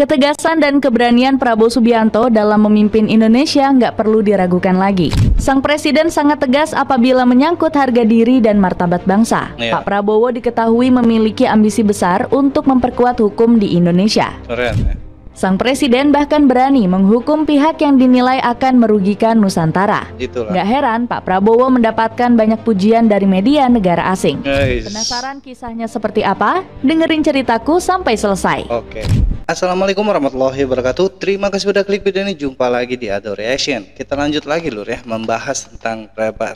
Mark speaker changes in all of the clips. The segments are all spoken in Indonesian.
Speaker 1: Ketegasan dan keberanian Prabowo Subianto dalam memimpin Indonesia nggak perlu diragukan lagi. Sang presiden sangat tegas apabila menyangkut harga diri dan martabat bangsa. Pak Prabowo diketahui memiliki ambisi besar untuk memperkuat hukum di Indonesia.
Speaker 2: Keren ya.
Speaker 1: Sang presiden bahkan berani menghukum pihak yang dinilai akan merugikan Nusantara.
Speaker 2: Itulah.
Speaker 1: Gak heran Pak Prabowo mendapatkan banyak pujian dari media negara asing. Penasaran kisahnya seperti apa? Dengerin ceritaku sampai selesai.
Speaker 2: Oke. Assalamualaikum warahmatullahi wabarakatuh. Terima kasih sudah klik video ini. Jumpa lagi di Ado Reaction. Kita lanjut lagi lur ya, membahas tentang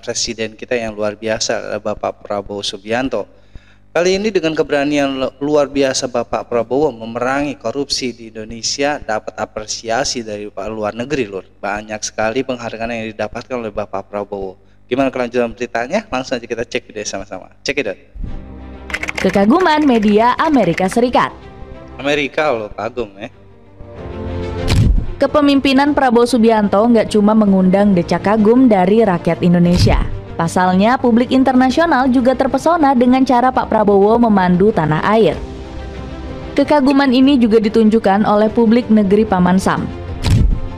Speaker 2: presiden kita yang luar biasa, Bapak Prabowo Subianto. Kali ini dengan keberanian luar biasa Bapak Prabowo memerangi korupsi di Indonesia, dapat apresiasi dari luar negeri lur. Banyak sekali penghargaan yang didapatkan oleh Bapak Prabowo. Gimana kelanjutan beritanya? Langsung aja kita cek video sama-sama. Cek it out.
Speaker 1: Kekaguman media Amerika Serikat.
Speaker 2: Amerika lo kagum ya.
Speaker 1: Kepemimpinan Prabowo Subianto nggak cuma mengundang decak kagum dari rakyat Indonesia. Pasalnya, publik internasional juga terpesona dengan cara Pak Prabowo memandu tanah air. Kekaguman ini juga ditunjukkan oleh publik negeri Paman Sam.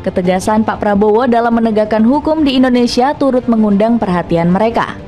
Speaker 1: Ketegasan Pak Prabowo dalam menegakkan hukum di Indonesia turut mengundang perhatian mereka.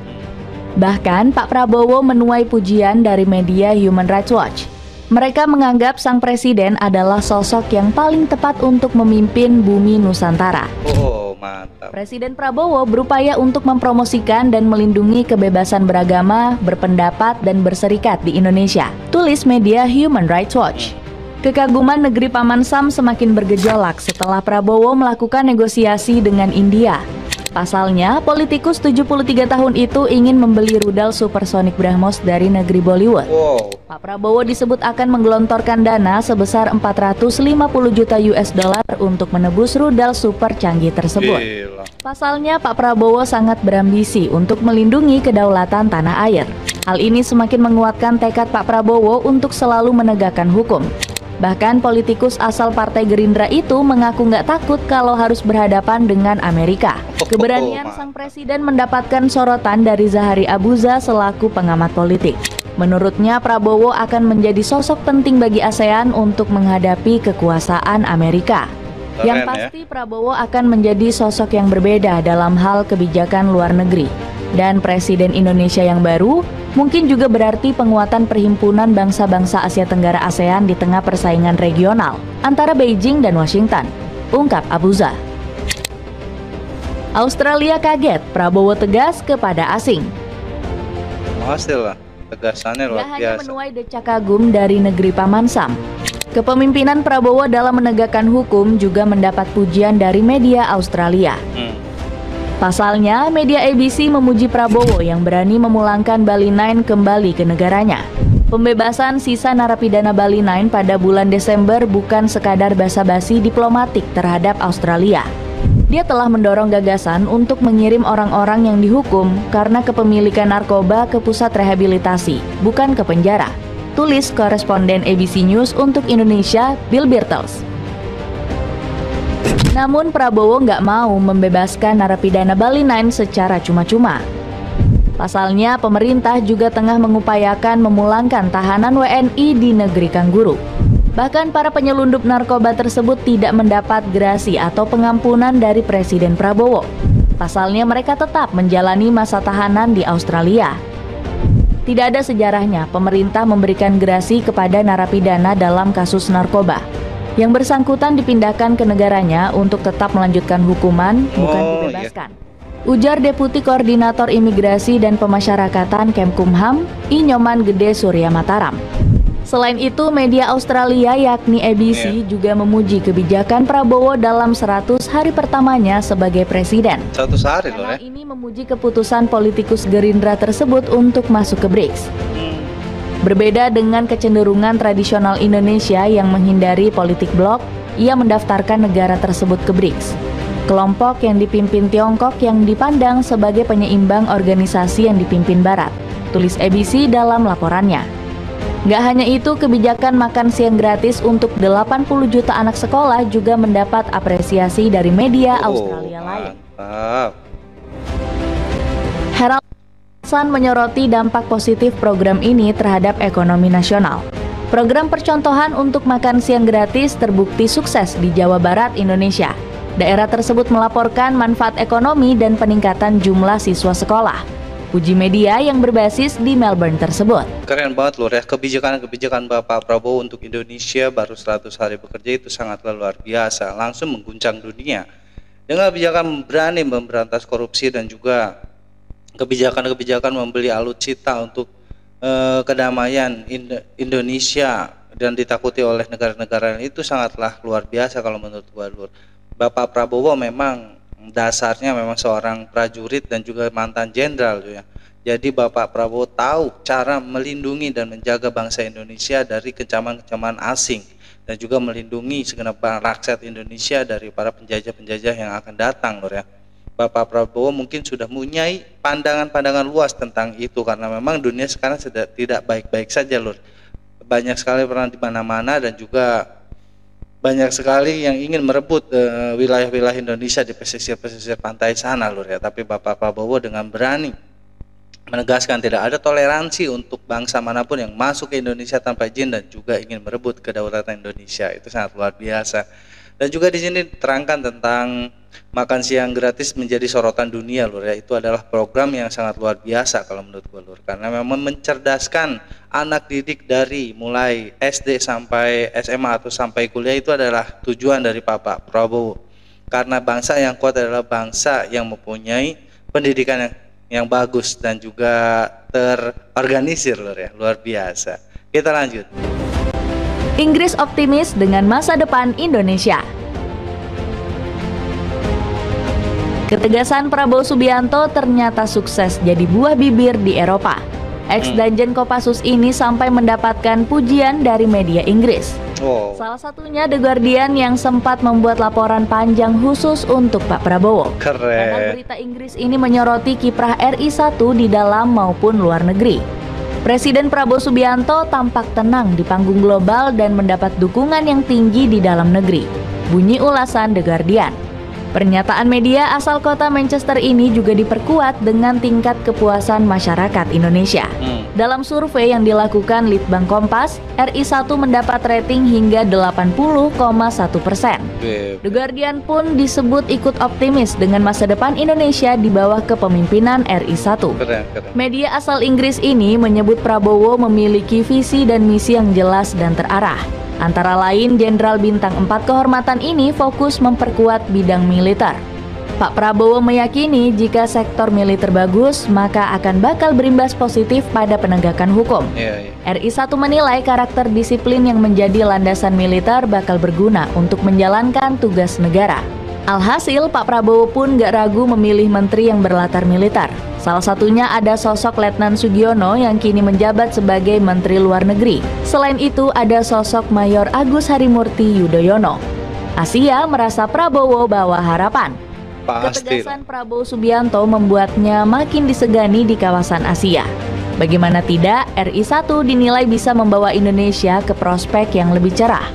Speaker 1: Bahkan, Pak Prabowo menuai pujian dari media Human Rights Watch. Mereka menganggap sang presiden adalah sosok yang paling tepat untuk memimpin bumi Nusantara.
Speaker 2: Oh, mantap.
Speaker 1: Presiden Prabowo berupaya untuk mempromosikan dan melindungi kebebasan beragama, berpendapat, dan berserikat di Indonesia, tulis media Human Rights Watch. Kekaguman negeri Paman Sam semakin bergejolak setelah Prabowo melakukan negosiasi dengan India. Pasalnya, politikus 73 tahun itu ingin membeli rudal supersonik BrahMos dari negeri Bollywood.
Speaker 2: Wow.
Speaker 1: Pak Prabowo disebut akan menggelontorkan dana sebesar 450 juta US dollar untuk menebus rudal super canggih tersebut.
Speaker 2: Gila.
Speaker 1: Pasalnya, Pak Prabowo sangat berambisi untuk melindungi kedaulatan tanah air. Hal ini semakin menguatkan tekad Pak Prabowo untuk selalu menegakkan hukum. Bahkan politikus asal Partai Gerindra itu mengaku nggak takut kalau harus berhadapan dengan Amerika. Keberanian sang presiden mendapatkan sorotan dari Zahari Abuza selaku pengamat politik. Menurutnya, Prabowo akan menjadi sosok penting bagi ASEAN untuk menghadapi kekuasaan Amerika. Yang pasti Prabowo akan menjadi sosok yang berbeda dalam hal kebijakan luar negeri. Dan Presiden Indonesia yang baru mungkin juga berarti penguatan perhimpunan bangsa-bangsa Asia Tenggara ASEAN di tengah persaingan regional antara Beijing dan Washington, ungkap Abuza. Australia kaget, Prabowo tegas kepada asing.
Speaker 2: Hasil lah, tegasannya luar
Speaker 1: Gak hanya
Speaker 2: biasa.
Speaker 1: menuai decak kagum dari negeri Paman Sam, kepemimpinan Prabowo dalam menegakkan hukum juga mendapat pujian dari media Australia. Pasalnya, media ABC memuji Prabowo yang berani memulangkan Bali 9 kembali ke negaranya. Pembebasan sisa narapidana Bali 9 pada bulan Desember bukan sekadar basa-basi diplomatik terhadap Australia. Dia telah mendorong gagasan untuk mengirim orang-orang yang dihukum karena kepemilikan narkoba ke pusat rehabilitasi, bukan ke penjara, tulis koresponden ABC News untuk Indonesia, Bill Birtles. Namun Prabowo nggak mau membebaskan narapidana Bali 9 secara cuma-cuma. Pasalnya, pemerintah juga tengah mengupayakan memulangkan tahanan WNI di negeri Kangguru. Bahkan para penyelundup narkoba tersebut tidak mendapat gerasi atau pengampunan dari Presiden Prabowo. Pasalnya mereka tetap menjalani masa tahanan di Australia. Tidak ada sejarahnya pemerintah memberikan gerasi kepada narapidana dalam kasus narkoba. Yang bersangkutan dipindahkan ke negaranya untuk tetap melanjutkan hukuman, bukan dibebaskan. Ujar Deputi Koordinator Imigrasi dan Pemasyarakatan Kemkumham, I Nyoman Gede Surya Mataram. Selain itu, media Australia yakni ABC juga memuji kebijakan Prabowo dalam 100 hari pertamanya sebagai presiden.
Speaker 2: 100 hari loh ya.
Speaker 1: Ini memuji keputusan politikus Gerindra tersebut untuk masuk ke BRICS. Berbeda dengan kecenderungan tradisional Indonesia yang menghindari politik blok, ia mendaftarkan negara tersebut ke BRICS. Kelompok yang dipimpin Tiongkok yang dipandang sebagai penyeimbang organisasi yang dipimpin Barat, tulis ABC dalam laporannya. Gak hanya itu, kebijakan makan siang gratis untuk 80 juta anak sekolah juga mendapat apresiasi dari media Australia lain. Herald Sun menyoroti dampak positif program ini terhadap ekonomi nasional. Program percontohan untuk makan siang gratis terbukti sukses di Jawa Barat, Indonesia. Daerah tersebut melaporkan manfaat ekonomi dan peningkatan jumlah siswa sekolah. Uji media yang berbasis di Melbourne tersebut.
Speaker 2: Keren banget Lur ya, kebijakan Bapak Prabowo untuk Indonesia baru 100 hari bekerja itu sangatlah luar biasa, langsung mengguncang dunia. Dengan kebijakan berani memberantas korupsi dan juga kebijakan-kebijakan membeli alutsista untuk kedamaian Indonesia dan ditakuti oleh negara-negara itu sangatlah luar biasa kalau menurut gua Lur. Bapak Prabowo memang dasarnya memang seorang prajurit dan juga mantan jenderal ya. Jadi Bapak Prabowo tahu cara melindungi dan menjaga bangsa Indonesia dari kecaman-kecaman asing dan juga melindungi segenap rakyat Indonesia dari para penjajah-penjajah yang akan datang Lur ya. Bapak Prabowo mungkin sudah mempunyai pandangan-pandangan luas tentang itu karena memang dunia sekarang sudah tidak baik-baik saja Lur. Banyak sekali perang di mana-mana dan juga banyak sekali yang ingin merebut wilayah-wilayah Indonesia di pesisir-pesisir pantai sana Lur ya. Tapi Bapak Prabowo dengan berani menegaskan tidak ada toleransi untuk bangsa manapun yang masuk ke Indonesia tanpa izin dan juga ingin merebut kedaulatan Indonesia. Itu sangat luar biasa. Dan juga di sini diterangkan tentang makan siang gratis menjadi sorotan dunia Lur ya. Itu adalah program yang sangat luar biasa kalau menurut gue Lur, karena memang mencerdaskan anak didik dari mulai SD sampai SMA atau sampai kuliah. Itu adalah tujuan dari Bapak Prabowo, karena bangsa yang kuat adalah bangsa yang mempunyai pendidikan yang bagus dan juga terorganisir Lur ya. Luar biasa. Kita lanjut.
Speaker 1: Inggris optimis dengan masa depan Indonesia. Ketegasan Prabowo Subianto ternyata sukses jadi buah bibir di Eropa. Ex-Danjen Kopassus ini sampai mendapatkan pujian dari media Inggris.
Speaker 2: Wow.
Speaker 1: Salah satunya The Guardian yang sempat membuat laporan panjang khusus untuk Pak Prabowo.
Speaker 2: Keren.
Speaker 1: Kanal berita Inggris ini menyoroti kiprah RI 1 di dalam maupun luar negeri. Presiden Prabowo Subianto tampak tenang di panggung global dan mendapat dukungan yang tinggi di dalam negeri. Bunyi ulasan The Guardian. Pernyataan media asal kota Manchester ini juga diperkuat dengan tingkat kepuasan masyarakat Indonesia. Dalam survei yang dilakukan Litbang Kompas, RI 1 mendapat rating hingga 80,1%. The Guardian pun disebut ikut optimis dengan masa depan Indonesia di bawah kepemimpinan RI 1. Media asal Inggris ini menyebut Prabowo memiliki visi dan misi yang jelas dan terarah. Antara lain, Jenderal Bintang 4 kehormatan ini fokus memperkuat bidang militer. Pak Prabowo meyakini jika sektor militer bagus, maka akan bakal berimbas positif pada penegakan hukum. RI 1 menilai karakter disiplin yang menjadi landasan militer bakal berguna untuk menjalankan tugas negara. Alhasil, Pak Prabowo pun gak ragu memilih menteri yang berlatar militer. Salah satunya ada sosok Letnan Sugiono yang kini menjabat sebagai Menteri Luar Negeri. Selain itu ada sosok Mayor Agus Harimurti Yudhoyono. Asia merasa Prabowo bawa harapan. Ketegasan Prabowo Subianto membuatnya makin disegani di kawasan Asia. Bagaimana tidak, RI 1 dinilai bisa membawa Indonesia ke prospek yang lebih cerah.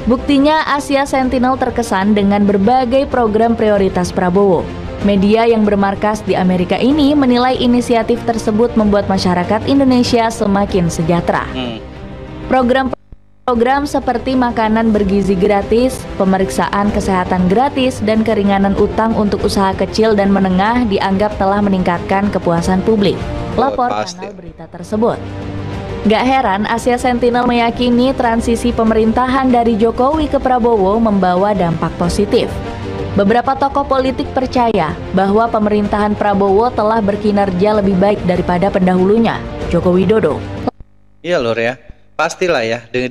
Speaker 1: Buktinya Asia Sentinel terkesan dengan berbagai program prioritas Prabowo. Media yang bermarkas di Amerika ini menilai inisiatif tersebut membuat masyarakat Indonesia semakin sejahtera. Program seperti makanan bergizi gratis, pemeriksaan kesehatan gratis, dan keringanan utang untuk usaha kecil dan menengah dianggap telah meningkatkan kepuasan publik. Lapor kanal berita tersebut. Gak heran Asia Sentinel meyakini transisi pemerintahan dari Jokowi ke Prabowo membawa dampak positif. Beberapa tokoh politik percaya bahwa pemerintahan Prabowo telah berkinerja lebih baik daripada pendahulunya, Joko Widodo.
Speaker 2: Iya Lur ya, pastilah ya di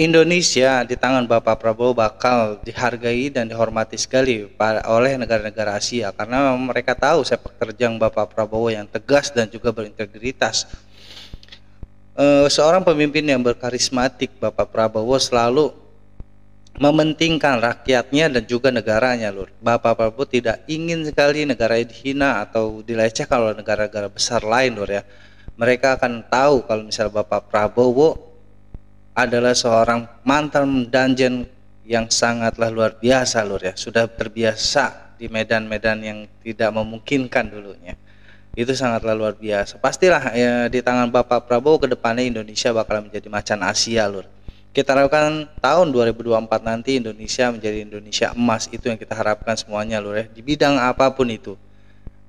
Speaker 2: Indonesia di tangan Bapak Prabowo bakal dihargai dan dihormati sekali oleh negara-negara Asia, karena mereka tahu sepak terjang Bapak Prabowo yang tegas dan juga berintegritas. Seorang pemimpin yang berkarismatik, Bapak Prabowo selalu mementingkan rakyatnya dan juga negaranya Lur. Bapak Prabowo tidak ingin sekali negara dihina atau dilecehkan oleh negara-negara besar lain Lur ya. Mereka akan tahu kalau misal Bapak Prabowo adalah seorang mantan danjen yang sangatlah luar biasa Lur ya. Sudah terbiasa di medan-medan yang tidak memungkinkan dulunya. Itu sangatlah luar biasa. Pastilah ya, di tangan Bapak Prabowo ke depannya Indonesia bakal menjadi macan Asia, Lur. Kita harapkan tahun 2024 nanti Indonesia menjadi Indonesia emas. Itu yang kita harapkan semuanya, Lur ya. Di bidang apapun itu.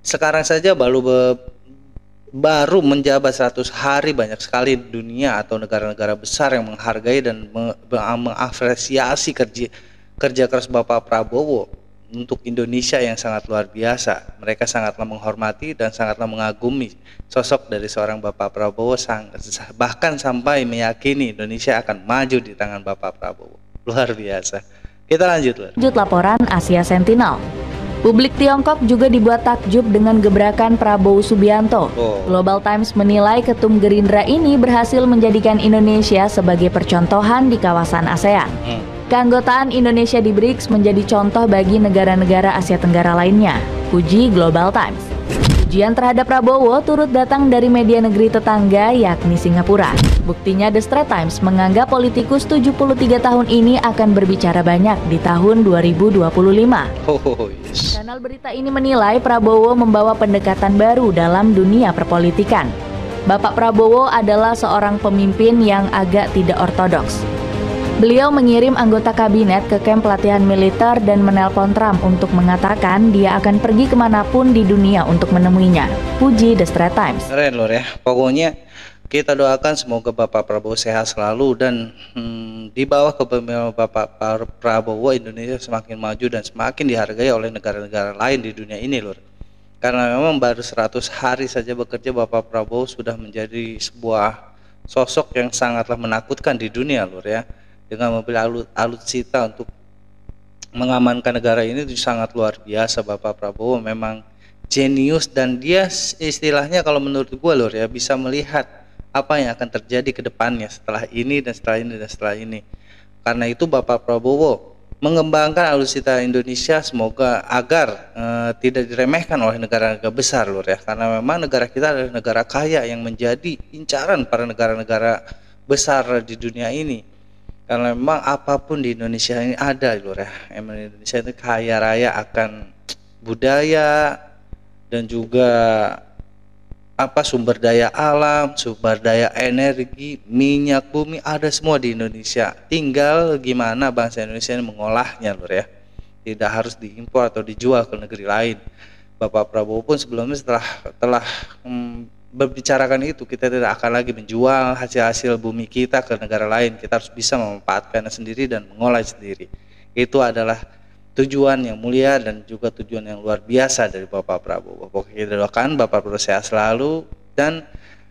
Speaker 2: Sekarang saja baru menjabat 100 hari banyak sekali dunia atau negara-negara besar yang menghargai dan mengapresiasi kerja keras Bapak Prabowo untuk Indonesia yang sangat luar biasa. Mereka sangatlah menghormati dan sangatlah mengagumi sosok dari seorang Bapak Prabowo, bahkan sampai meyakini Indonesia akan maju di tangan Bapak Prabowo. Luar biasa. Kita lanjut.
Speaker 1: Lanjut laporan Asia Sentinel. Publik Tiongkok juga dibuat takjub dengan gebrakan Prabowo Subianto. Global Times menilai ketum Gerindra ini berhasil menjadikan Indonesia sebagai percontohan di kawasan ASEAN. Keanggotaan Indonesia di BRICS menjadi contoh bagi negara-negara Asia Tenggara lainnya, puji Global Times. Pujian terhadap Prabowo turut datang dari media negeri tetangga yakni Singapura. Buktinya The Straits Times menganggap politikus 73 tahun ini akan berbicara banyak di tahun 2025. Kanal berita ini menilai Prabowo membawa pendekatan baru dalam dunia perpolitikan. Bapak Prabowo adalah seorang pemimpin yang agak tidak ortodoks. Beliau mengirim anggota kabinet ke kamp pelatihan militer dan menelpon Trump untuk mengatakan dia akan pergi kemanapun di dunia untuk menemuinya. Puji The Straits Times.
Speaker 2: Keren Lur ya. Pokoknya kita doakan semoga Bapak Prabowo sehat selalu dan di bawah kepemimpinan Bapak Prabowo Indonesia semakin maju dan semakin dihargai oleh negara-negara lain di dunia ini, Lur. Karena memang baru 100 hari saja bekerja, Bapak Prabowo sudah menjadi sebuah sosok yang sangatlah menakutkan di dunia, Lur ya. Dengan mobil alutsista untuk mengamankan negara ini itu sangat luar biasa. Bapak Prabowo memang jenius dan dia istilahnya kalau menurut gue, Lur ya, bisa melihat apa yang akan terjadi ke depannya setelah ini dan setelah ini dan setelah ini. Karena itu Bapak Prabowo mengembangkan alutsista Indonesia semoga agar tidak diremehkan oleh negara-negara besar, Lur ya. Karena memang negara kita adalah negara kaya yang menjadi incaran para negara-negara besar di dunia ini. Karena memang apapun di Indonesia ini ada, Lur ya. Emang Indonesia itu kaya raya akan budaya dan juga sumber daya alam, sumber daya energi, minyak bumi, ada semua di Indonesia. Tinggal gimana bangsa Indonesia ini mengolahnya, Lur ya. Tidak harus diimpor atau dijual ke negeri lain. Bapak Prabowo pun sebelumnya telah berbicarakan itu, kita tidak akan lagi menjual hasil-hasil bumi kita ke negara lain. Kita harus bisa memanfaatkannya sendiri dan mengolah sendiri. Itu adalah tujuan yang mulia dan juga tujuan yang luar biasa dari Bapak Prabowo. Pokoknya kita doakan Bapak Prabowo sehat selalu dan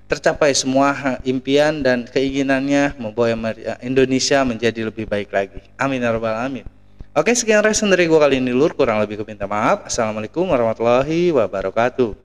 Speaker 2: tercapai semua impian dan keinginannya membawa Indonesia menjadi lebih baik lagi. Amin ya rabbal alamin. Oke, sekian reaction dari gua kali ini, Lur. Kurang lebih minta maaf. Assalamualaikum warahmatullahi wabarakatuh.